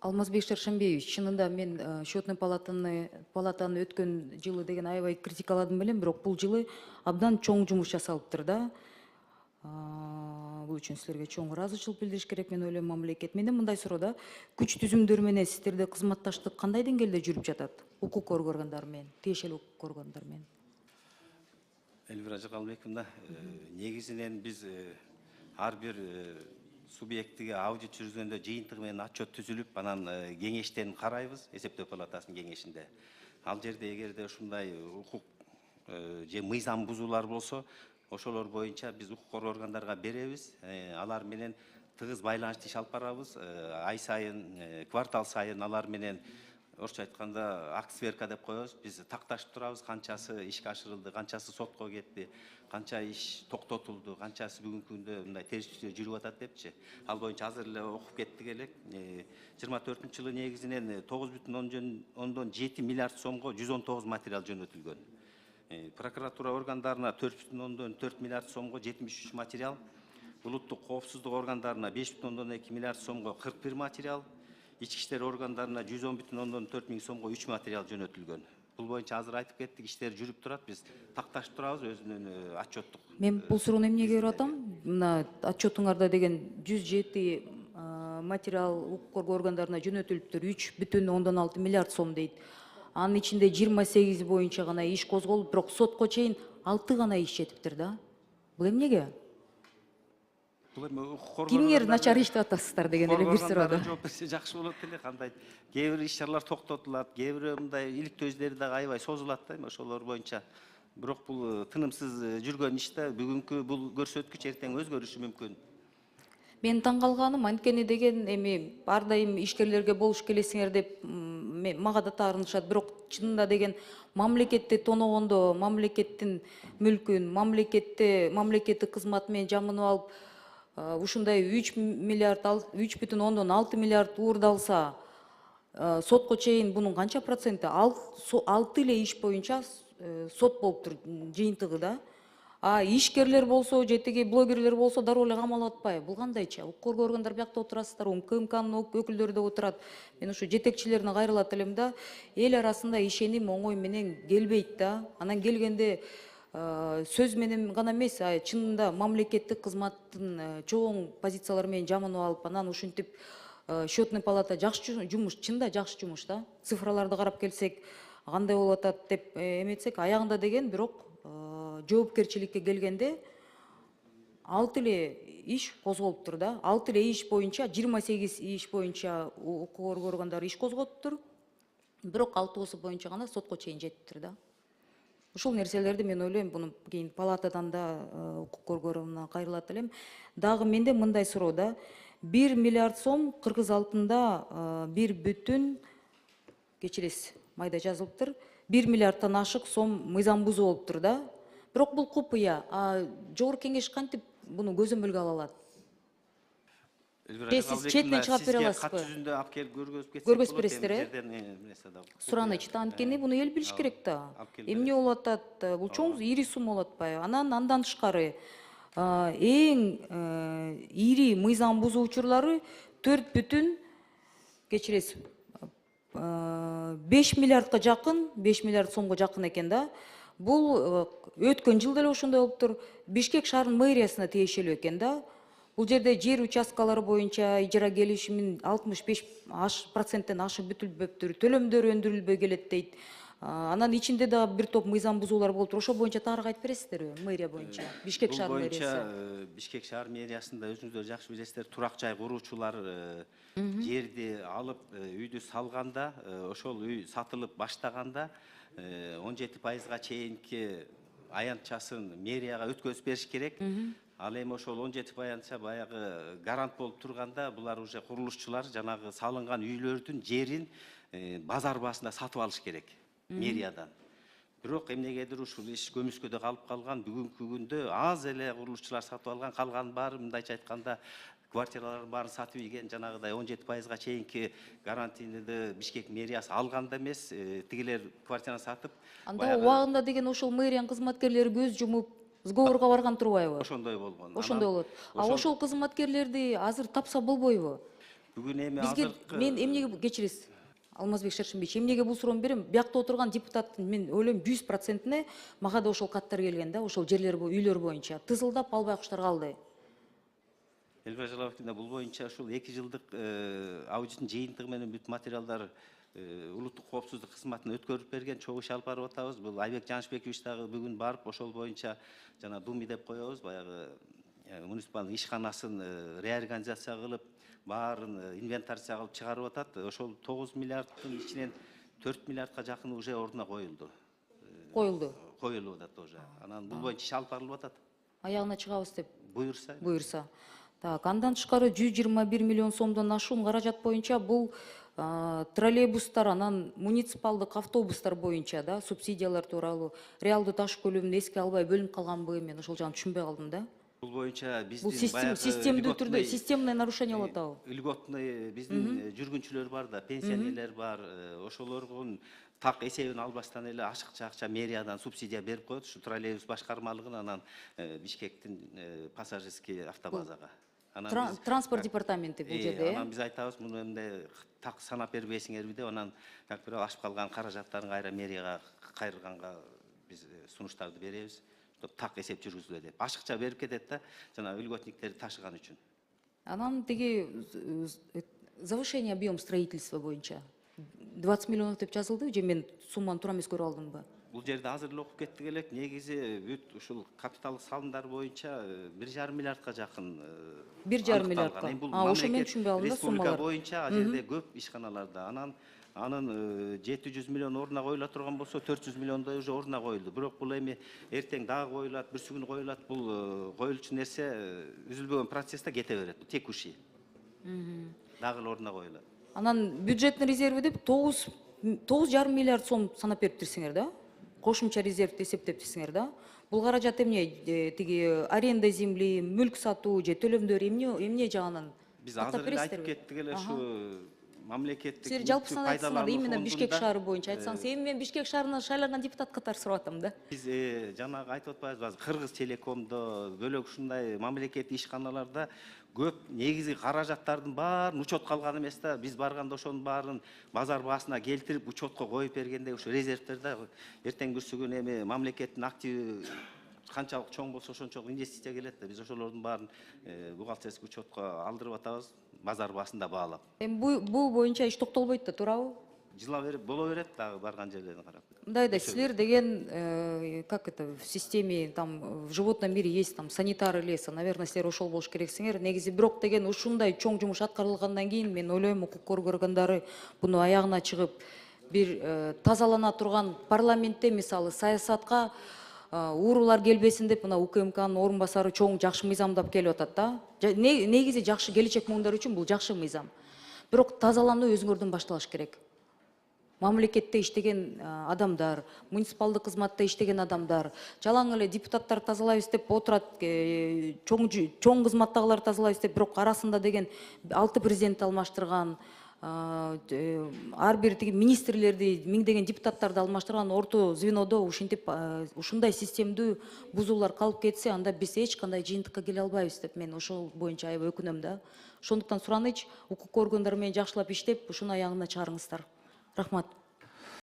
Алмазбек Шаршембеевич, чынында мен счетный палатаны өткөн жылы деген аябай критикаладым белем, бирок бул жылы абдан чоң жумуш жасалыптыр да. Бул үчүн силерге чоң ыраазычылык билдириш керек, мен ойлойм мамлекет. Менде мындай суроо да, күч түзүмдөр менен сиздерде кызматташтык кандай деңгээлде жүрүп жатат? Укук органдары менен, тиешелүү укук органдары менен. Элвира Жакалбековна, негизинен биз ар бир субъектиге аудит жүргүзгөндө жыйынтыгы менен отчет түзүлүп, анан кеңештен карайбыз, эсептөө палатасынын кеңешинде. Ал жерде эгерде ушундай укук же мыйзам бузуулар болсо, ошолор боюнча биз укук коргоо органдарга беребиз. Алар менен тыгыз байланышты иш алып барабыз. Ай сайын, квартал сайын алар менен орусча айтканда акт сверка деп коебуз. Биз такташып турабыз, канчасы ишке ашырылды, канчасы сотко кетти, канча иш токтотулду, канчасы бүгүнкү күндө мындай териштирүү жүрүп атат депчи. Ал боюнча азыр эле окуп кеттик элек. 24-жылы негизинен 9,7 миллиард сомго 119 материал жөнөтүлгөн. Прокуратура органдарына 4,4 миллиард сомго 73 материал, улуттук коопсуздук органдарына 5,2 миллиард сомго 41 материал, ички иштер органдарына 110,4 миң сомго 3 материал жөнөтүлгөн. Бул боюнча азыр айтып кеттик, иштер жүрүп турат, биз такташып турабыз өзүнүн отчеттук. Мен бул суроону эмнеге берип атам? Мына отчетуңарда деген 107 материал укук коргоо органдарына жөнөтүлүптүр, 3,6 миллиард сом дейт. Анын ичинде 28 боюнча гана иш козголуп, бирок сотко чейин 6 гана иш жетиптир да. Бул эмнеге? Кимдер начар иштеп атасыздар деген эле бир суроо да. Жооп берсе жакшы болот эле, кандай кээ бир иш чаралар токтотулат, кээ бир мындай иликтөө издери дагы аябай созулат да, ошолор боюнча. Бирок бул тынымсыз жүргөн иште бүгүнкү бул көрсөткүч эртең өзгөрүшү мүмкүн. Мен таң калганым анткени деген эми ар дайым ишкерлерге болуш келесиңер деп мага да таарынышат, бирок чынында деген мамлекетти тоногондо, мамлекеттин мүлкүн, мамлекеттик кызмат менен жамынып алып, ушундай 3,6 миллиард уурдалса, сотко чейин бунун канча проценти? 6 эле иш боюнча сот болуптур жыйынтыгы да. Ишкерлер болсо, жетеги блогерлер болсо дароо эле камалып атпайбы? Бул кандайча? Укук коргоо органдар биякта отурасыздар, УКМКнын өкүлдөрү да отурат. Мен ушу жетекчилерине кайрылат элем да, эл арасында ишеним оңой менен келбейт да. Анан келгенде сөз менен гана эмес, чынында мамлекеттик кызматтын чоң позициялары менен жамынып алып, анан ушинтип счетный палата жакшы жумуш, чынында жакшы жумуш да. Цифраларды карап келсек, кандай болуп атат деп эметсек, аягында деген бирок жоопкерчиликке келгенде 6 эле иш козголуптур да. 6 эле иш боюнча, 28 иш боюнча укук коргоо органдары иш козготтур. Бирок 6 боюнча гана сотко чейин жетиптир да. Ушул нерселерди мен ойлойм, буну кийин палатадан да укук коргоо органына кайрылат элем. Дагы менде мындай суроо да, 1 миллиард сом кыргыз алтында 1 кечиресиз, майда жазылыптыр. 1 миллиардтан ашык сом мыйзам бузуу болуптур да. Бирок бул купуя. Жогорку кеңеш кантип буну көзөмөлгө ала алат? Сиз четинен чыгап бере аласызбы? Кат жүзүндө алып келип көргөзүп бересиздер, сураныч да, анткени буну эл билиш керек да. Эмне болуп атат? Бул чоң ири сумма болуп атпайбы? Андан тышкары эң ири мыйзам бузуу учурлары 4 кечиресиз 5 миллиардка жакын, 5 миллиард сомго жакын экен да. Бул өткөн жылда эле ошондой болуптур. Бишкек шаарынын мэриясына тиешелүү экен да. Бул жерде жер участкалары боюнча ижара келишимин 65% ашып бүтүлбөптүр, төлөмдөр өндүрүлбөй келет дейт. Анан ичинде да бир топ мыйзам бузуулар болуптур. Ошол боюнча таарык айтып бересиздерби? Мэрия боюнча, Бишкек шаар мэриясы. Бишкек шаар мэриясында өзүңүздөр жакшы билесиздер, турак жай куруучулар жерди алып, үйдү салганда, ошол үй сатылып баштаганда 17%га чейинки аянтчасын мэрияга өткөзүп бериш керек. Ал эми ошол 17% баягы гарант болуп турганда, булар уже курулушчулар жанагы салынган үйлөрдүн жерин базар баасында сатып алыш керек мэриядан. Бирок эмнегедир ушул иш көмүскөдө калып калган, бүгүнкү күндө аз эле курулушчулар сатып алган, калганын баары мындайча айтканда квартиралардын баарын сатып ийген, жанагыдай 17%га чейинки гарантийни Бишкек мэриясы алганда эмес, тигилер квартираны сатып. Анда убагында деген ошол мэриянын кызматкерлери көз жумуп сговорго барган турбайбы? Ошондой болгон. Ошондой болот. Ошол кызматкерлерди азыр тапса болбойбу? Бүгүн эми Бизге азыркы мен эмнеге кечиресиз Алмазбек Шершенбиевич, эмнеге бул суроону берем? Биякта отурган депутаттын мен ойлойм 100%-ине мага да ошол каттар келген да, ошол жерлер үйлөр боюнча тызылдап албай куштар калды. Элбир Ажалабовдун бул боюнча ушул 2 жылдык аудиттин жыйынтыгы менен бүт материалдар улуттук коопсуздук кызматына өткөрүп берген, чогуу иш алып барып атабыз. Бул Айбек Жанышбекович дагы бүгүн барып ошол боюнча жана думи деп коебуз, баягы муниципалдын ишканасын реорганизация кылып, баарын инвентаризация кылып чыгарып атат. Ошол 9 миллиарддын ичинен 4 миллиардка жакыны уже ордуна коюлду. Коюлуп атат уже. Анан бул боюнча иш алып барылып атат. Аягына чыгабыз деп Буюрса. Так, андан тышкары 121 миллион сомдон ашуун каражат боюнча бул троллейбустар, анан муниципалдык автобустар боюнча да субсидиялар тууралуу реалдуу таш көлөмүн эске албай бөлүнүп калганбы, мен ошол жагын түшүнбөй калдым да. Бул боюнча Бул системдүү түрдө системный нарушение болуп атабы? Льготный биздин жүргүнчүлөр бар да, пенсионерлер бар, ошолордун так эсебин албастан эле ашыкча акча мэриядан субсидия берип коет, ушу троллейбус башкармалыгына, анан Бишкектин пассажирский автобазага. Транспорт департаменти бул жерде. Анан биз айтабыз, муну эмне так санап бербейсиңерби деп, анан как бирок ашып калган каражаттарын кайра мэрияга кайрылганга биз сунуштарды беребиз. Так эсеп жүргүзүлө деп. Ашыкча берип кетет да, жана льготниктерди ташыган үчүн. Анан тиги завышение объем строительства боюнча 20 миллионов деп жазылды, же мен сумманы туура эмес көрүп алдымбы? Бул жерде азыр эле окуп кеттик элек. Негизи бүт ушул капиталдык салымдар боюнча 1,5 миллиардка жакын 1,5 миллиардка. Ошо мен түшүнбөй алдым да суммалар. Республика боюнча ал жерде көп ишканаларда. Анын 700 миллион ордуна коюла турган болсо, 400 миллиондой уже ордуна коюлду. Бирок бул эми эртең дагы коюлат, бүрсү күнү коюлат. Бул коюлчу нерсе үзүлбөгөн процессте кете берет. Бул текущий. Дагы эле ордуна коюлат. Анан бюджеттин резерви деп 9,5 миллиард сом санап бериптирсиңер да? Кошумча резервди эсептептирсиңер да? Бул каражат эмне? Тиги аренда земли, мүлк сатуу же төлөмдөр эмне жагынан? Биз азыр эле айтып кеттик эле ушу мамлекеттик Силер жалпы айтсаңар, именно Бишкек шаары боюнча айтсаңыз, эми мен Бишкек шаарынан шайланган депутат катары сурап атам да. Биз жанагы айтып атпайбызбы, Кыргыз телекомдо, бөлөк ушундай мамлекеттик ишканаларда көп негизи каражаттардын баарын учетко алган эмес да. Биз барганда ошонун баарын базар баасына келтирип, учетко коюп бергенде ушу резервтерде эртең бүрсү күнү эми мамлекеттин активи канчалык чоң болсо ошончолук инвестиция келет да. Биз ошолордун баарын бухгалтерский учетко алдырып атабыз, базар баасында баалап. Эми бул боюнча иш токтолбойт да, туурабы? Жыла берип боло берет дагы барган жерлерин карап. Мындай да, силер деген, как это, в системе, там, в животном мире есть там санитары леса, наверное, силер ошол болуш керексиңер. Негизи бирок деген ушундай чоң жумуш аткарылгандан кийин мен ойлойм, укук коргоо органдары буну аягына чыгып, бир тазалана турган парламентте мисалы саясатка уурулар келбесин деп мына УКМКнын орун басары чоң жакшы мыйзамдап келип атат да. Негизи жакшы келечек муңдар үчүн бул жакшы мыйзам. Бирок тазалануу өзүңөрдөн башталыш керек. Мамлекетте иштеген адамдар, муниципалдык кызматта иштеген адамдар, жалаң эле депутаттар тазалайбыз деп отурат, чоң кызматтагылар тазалайбыз деп, бирок арасында деген 6 президентти алмаштырган, ар бир тиги министрлерди, миңдеген депутаттарды алмаштырган орто звенодо ушинтип ушундай системдүү бузуулар калып кетсе, анда биз эч кандай жыйынтыкка келе албайбыз деп мен ошол боюнча аябай өкүнөм да. Ошондуктан сураныч, укук органдары менен жакшылап иштеп, ушуну аягына чыгарыңыздар. Рахмат.